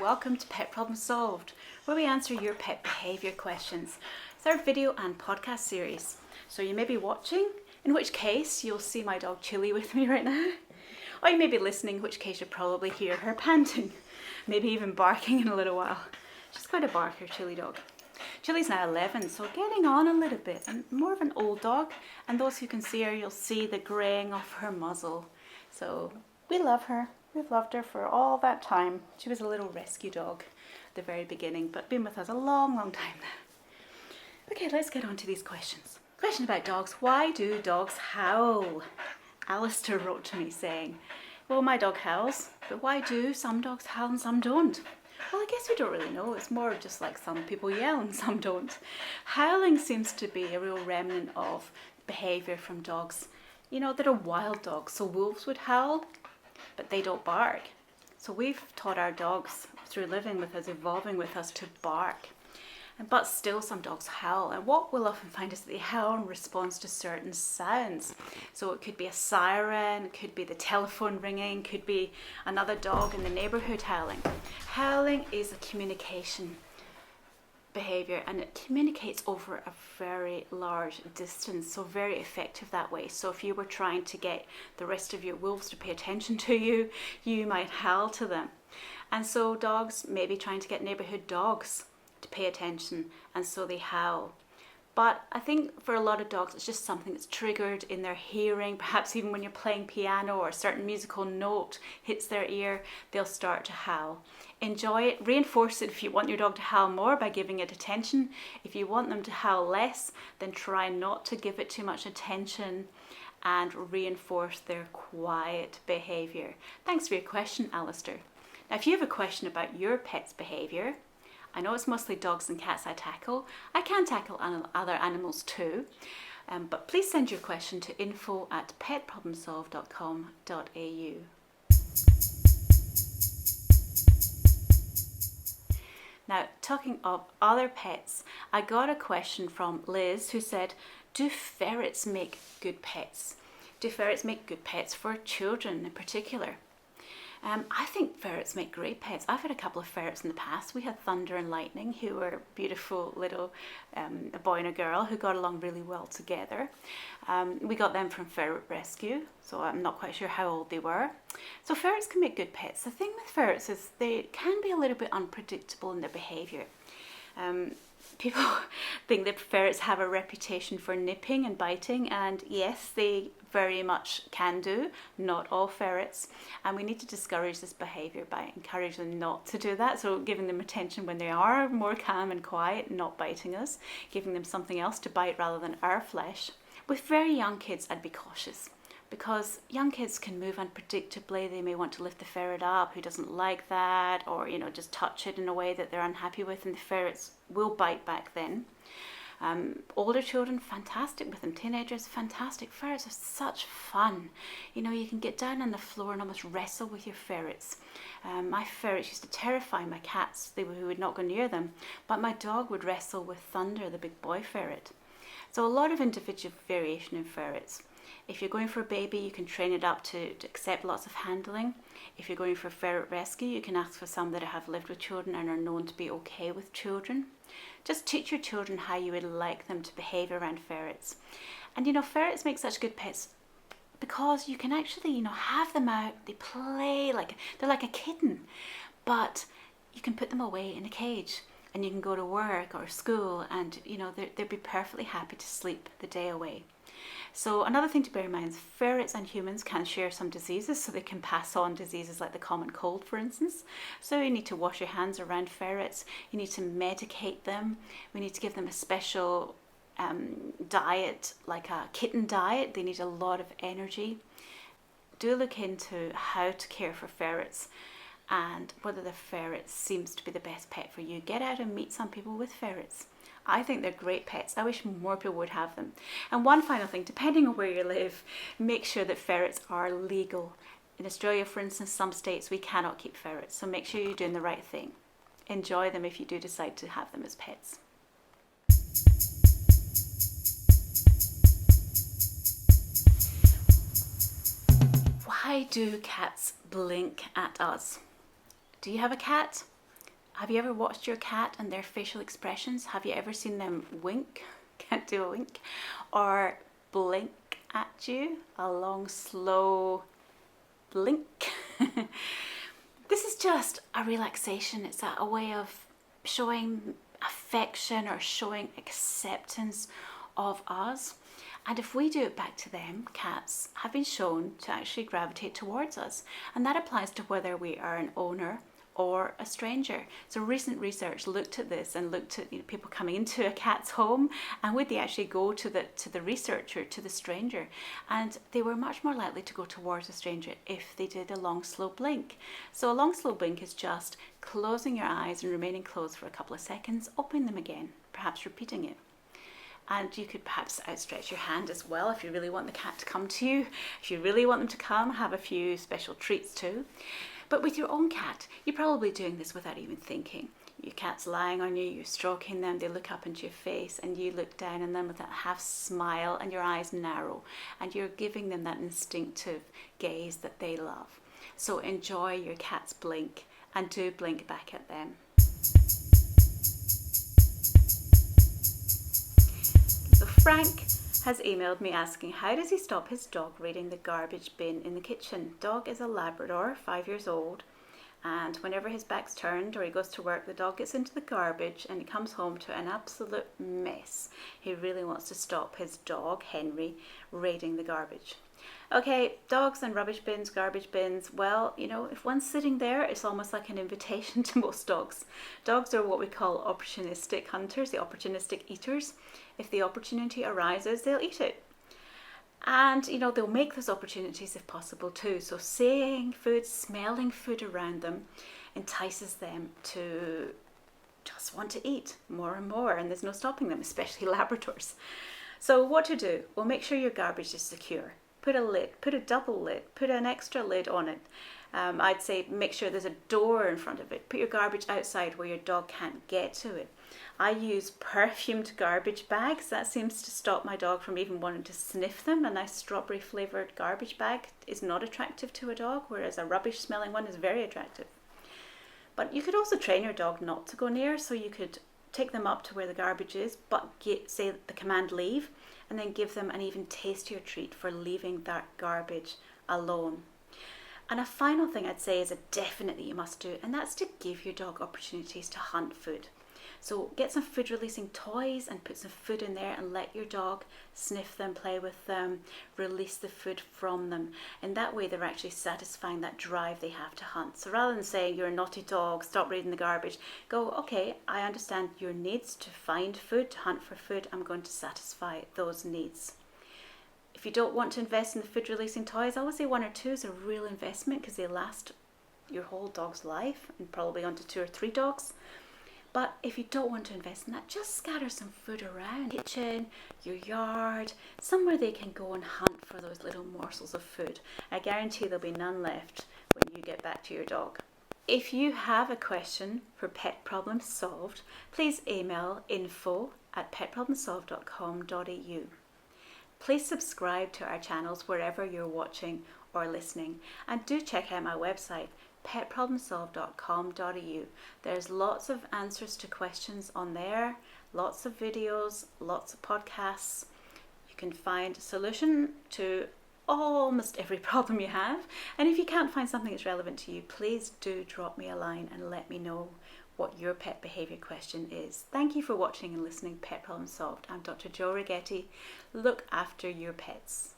welcome to Pet Problem Solved, where we answer your pet behaviour questions. It's our video and podcast series. So you may be watching, in which case you'll see my dog Chili with me right now. Or you may be listening, in which case you'll probably hear her panting, maybe even barking in a little while. She's quite a barker, Chili dog. Chili's now 11, so getting on a little bit, and more of an old dog. And those who can see her, you'll see the greying of her muzzle. So we love her. We've loved her for all that time. She was a little rescue dog at the very beginning, but been with us a long, long time now. Okay, let's get on to these questions. Question about dogs. Why do dogs howl? Alistair wrote to me saying, well, my dog howls, but why do some dogs howl and some don't? Well, I guess we don't really know. It's more just like some people yell and some don't. Howling seems to be a real remnant of behaviour from dogs. You know, they're wild dogs, so wolves would howl, but they don't bark. So we've taught our dogs through living with us, evolving with us, to bark. But still some dogs howl, and what we'll often find is that they howl in response to certain sounds. So it could be a siren, it could be the telephone ringing, could be another dog in the neighbourhood howling. Howling is a communication behaviour, and it communicates over a very large distance, so very effective that way. So if you were trying to get the rest of your wolves to pay attention to you, you might howl to them. And so dogs may be trying to get neighbourhood dogs to pay attention, and so they howl. But I think for a lot of dogs it's just something that's triggered in their hearing. Perhaps even when you're playing piano or a certain musical note hits their ear, they'll start to howl. Enjoy it, reinforce it if you want your dog to howl more by giving it attention. If you want them to howl less, then try not to give it too much attention and reinforce their quiet behaviour. Thanks for your question, Alistair. Now if you have a question about your pet's behaviour, I know it's mostly dogs and cats I tackle. I can tackle other animals too, but please send your question to info@petproblemsolved.com.au. Now, talking of other pets, I got a question from Liz who said, do ferrets make good pets? Do ferrets make good pets for children in particular? I think ferrets make great pets. I've had a couple of ferrets in the past. We had Thunder and Lightning, who were beautiful little a boy and a girl who got along really well together. We got them from Ferret Rescue, so I'm not quite sure how old they were. So ferrets can make good pets. The thing with ferrets is they can be a little bit unpredictable in their behaviour. People think that ferrets have a reputation for nipping and biting, and yes, they very much can do. Not all ferrets, and we need to discourage this behaviour by encouraging them not to do that. So giving them attention when they are more calm and quiet, not biting us, giving them something else to bite rather than our flesh. With very young kids, I'd be cautious, because young kids can move unpredictably. They may want to lift the ferret up who doesn't like that, or just touch it in a way that they're unhappy with, and the ferrets will bite back then. Older children, fantastic with them. Teenagers, fantastic. Ferrets are such fun. You can get down on the floor and almost wrestle with your ferrets. My ferrets used to terrify my cats. They would not go near them, but my dog would wrestle with Thunder, the big boy ferret. So a lot of individual variation in ferrets. If you're going for a baby, you can train it up to accept lots of handling. If you're going for ferret rescue, you can ask for some that have lived with children and are known to be okay with children. Just teach your children how you would like them to behave around ferrets. And ferrets make such good pets because you can actually, have them out, they play they're like a kitten, but you can put them away in a cage. And you can go to work or school and, they'd be perfectly happy to sleep the day away. So another thing to bear in mind is ferrets and humans can share some diseases, so they can pass on diseases like the common cold, for instance. So you need to wash your hands around ferrets. You need to medicate them. We need to give them a special diet, like a kitten diet. They need a lot of energy. Do look into how to care for ferrets and whether the ferret seems to be the best pet for you. Get out and meet some people with ferrets. I think they're great pets. I wish more people would have them. And one final thing, depending on where you live, make sure that ferrets are legal. In Australia, for instance, some states we cannot keep ferrets, so make sure you're doing the right thing. Enjoy them if you do decide to have them as pets. Why do cats blink at us? Do you have a cat? Have you ever watched your cat and their facial expressions? Have you ever seen them wink? Can't do a wink. Or blink at you? A long, slow blink. This is just a relaxation. It's a way of showing affection or showing acceptance of us. And if we do it back to them, cats have been shown to actually gravitate towards us. And that applies to whether we are an owner or a stranger. So recent research looked at this and looked at people coming into a cat's home, and would they actually go to the researcher, to the stranger, and they were much more likely to go towards a stranger if they did a long slow blink. So a long slow blink is just closing your eyes and remaining closed for a couple of seconds, opening them again, perhaps repeating it. And you could perhaps outstretch your hand as well if you really want the cat to come to you. If you really want them to come, have a few special treats too. But with your own cat, you're probably doing this without even thinking. Your cat's lying on you, you're stroking them, they look up into your face, and you look down on them with that half smile and your eyes narrow, and you're giving them that instinctive gaze that they love. So enjoy your cat's blink, and do blink back at them. So Frank has emailed me asking, how does he stop his dog raiding the garbage bin in the kitchen? Dog is a Labrador, 5 years old, and whenever his back's turned or he goes to work, the dog gets into the garbage and he comes home to an absolute mess. He really wants to stop his dog, Henry, raiding the garbage. Okay, dogs and rubbish bins, garbage bins, well, if one's sitting there, it's almost like an invitation to most dogs. Dogs are what we call opportunistic hunters, the opportunistic eaters. If the opportunity arises, they'll eat it. And, they'll make those opportunities if possible too. So seeing food, smelling food around them entices them to just want to eat more and more, and there's no stopping them, especially Labradors. So what to do? Well, make sure your garbage is secure. Put a lid, put a double lid, put an extra lid on it. I'd say make sure there's a door in front of it. Put your garbage outside where your dog can't get to it. I use perfumed garbage bags. That seems to stop my dog from even wanting to sniff them. A nice strawberry flavoured garbage bag is not attractive to a dog, whereas a rubbish smelling one is very attractive. But you could also train your dog not to go near, so you could take them up to where the garbage is, but say the command leave, and then give them an even tastier treat for leaving that garbage alone. And a final thing I'd say is a definitely you must do, and that's to give your dog opportunities to hunt food. So get some food releasing toys and put some food in there and let your dog sniff them, play with them, release the food from them. And that way they're actually satisfying that drive they have to hunt. So rather than saying you're a naughty dog, stop raiding the garbage, go, okay, I understand your needs to find food, to hunt for food. I'm going to satisfy those needs. If you don't want to invest in the food releasing toys, I would say 1 or 2 is a real investment because they last your whole dog's life and probably onto 2 or 3 dogs. But if you don't want to invest in that, just scatter some food around the kitchen, your yard, somewhere they can go and hunt for those little morsels of food. I guarantee there'll be none left when you get back to your dog. If you have a question for Pet Problems Solved, please email info@petproblemsolved.com.au. Please subscribe to our channels wherever you're watching or listening, and do check out my website, petproblemsolved.com.au. There's lots of answers to questions on there, lots of videos, lots of podcasts. You can find a solution to almost every problem you have. And if you can't find something that's relevant to you, please do drop me a line and let me know what your pet behaviour question is. Thank you for watching and listening Pet Problem Solved. I'm Dr. Jo Righetti. Look after your pets.